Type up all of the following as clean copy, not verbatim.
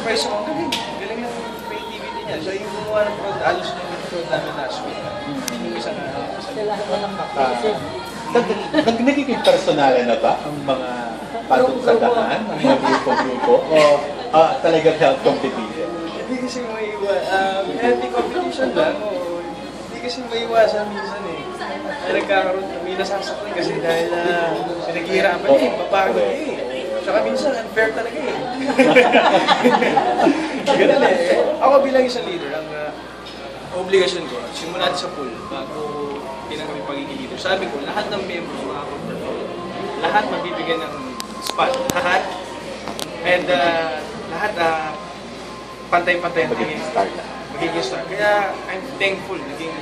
na-surprise ako. Galing ng creativity niya. Siya yung gumawa ng prod, alos na yung prod namin last week. Yung isa na nagiging personalan na ba ang mga patutsagahan, ang mga grupo-grupo, o talagang health competition? Hindi kasi maiiwasan. Healthy competition lang. Hindi kasi maiiwasan minsan eh. Ay nagkakaroon, may nasasaktan kasi dahil pinaghihirapan eh, papagod eh. Tsaka minsan unfair talaga eh. Ganun eh. Ako bilang isang leader, ang obligasyon ko, simula sa pool, bago pinanggap yung pagiging leader, sabi ko, lahat ng members makakapunta. Lahat mabibigyan ng spot. Lahat. And lahat pantay-pantay ang magiging star. Kaya I'm thankful. Naging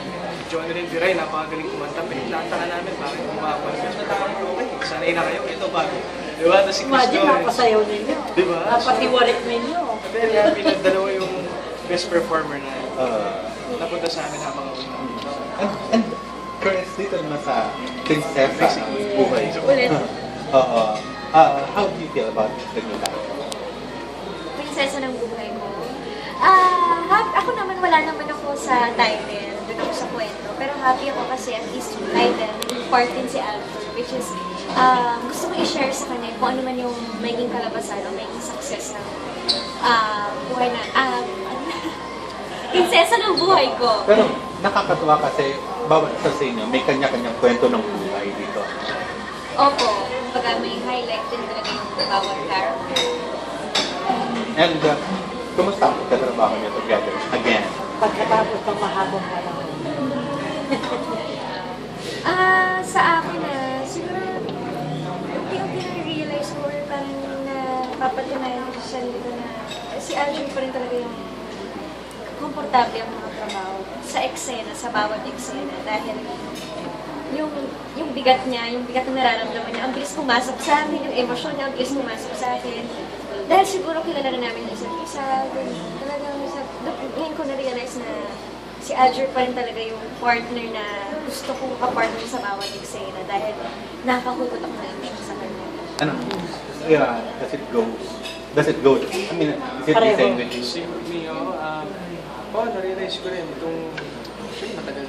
John Ren Viray, napakagaling kumanta. Pinagtataka namin, bakit bumaba? Mas nataka okay. Sanay na kayo, ito bago. Diba? Tapos si Chris Imagine, napasayaw ninyo. Diba? Napatiwarik ninyo. Pero happy na dalawa yung best performer na napunta sa amin habang una. And Chris, dito naman sa prinsesa ng buhay. Ulit. How do you feel about the new title? Prinsesa ng buhay ko. Ako naman, wala naman ako sa title, doon ako sa kwento. Pero happy ako kasi at least yung title, naging part din si Alfred, which is, gusto ko i-share sa kanya kung ano man yung maging kalabasan o maging success ng buhay na, prinsesa ng buhay ko. Pero nakakatuwa kasi bawat isa sa inyo may kanya-kanyang kwento ng buhay dito. Opo, pagka may highlight din talaga yung bawat character. And kumusta ang pagkatrabaho niyo together again? Pagkatapos ng mahabang panahon. Sa akin siguro, unti-unti na-realize ko or parang napapatunayan ko sa sarili ko na si Alvin pa rin talaga yung komportable ang mga trabaho sa eksena, sa bawat eksena. Dahil yung bigat niya, yung bigat na nararamdaman niya, ang bilis pumasok sa amin, yung emosyon niya, ang bilis pumasok sa akin. Dahil siguro kilala na namin yung isa't isa, talagang ngayon ko na-realize na si Alger pa rin talaga yung partner na gusto kong kapartner sa bawat eksena dahil nakahugot ako na siya sa kanya. Ano? Yeah, does it go? I mean, is it the same with you? Same with me, na-realize ko rin itong, actually matagal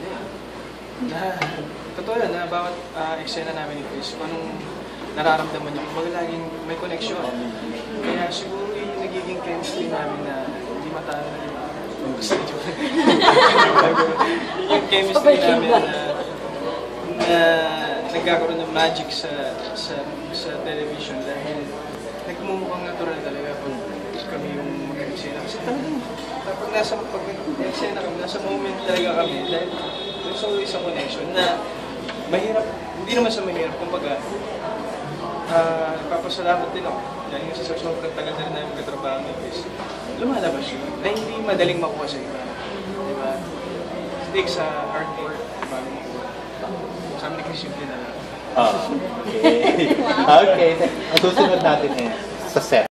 na totoo yun, na bawat eksena namin ni Chris, kung anong nararamdaman niya, kung laging may connection. Kaya siguro yung nagiging chemistry namin na hindi matalo na yung chemistry namin na nagkakaroon ng magic sa television dahil nagmumukhang natural talaga kung kami yung mag-eksena. Kasi talagang pag nag-eksena kami, nasa moment talaga kami dahil there's always a connection na mahirap, hindi naman sa mahirap, kumbaga papasalamat din ako dahil sa sobrang tagal na rin namin magkatrabaho ng Chris. Lumalabas yun na hindi madaling makuha sa iba. Diba? It takes hard work bago makuha. Sabi ni Chris simple na lang. Okay. Okay. Ang susunod natin sa set.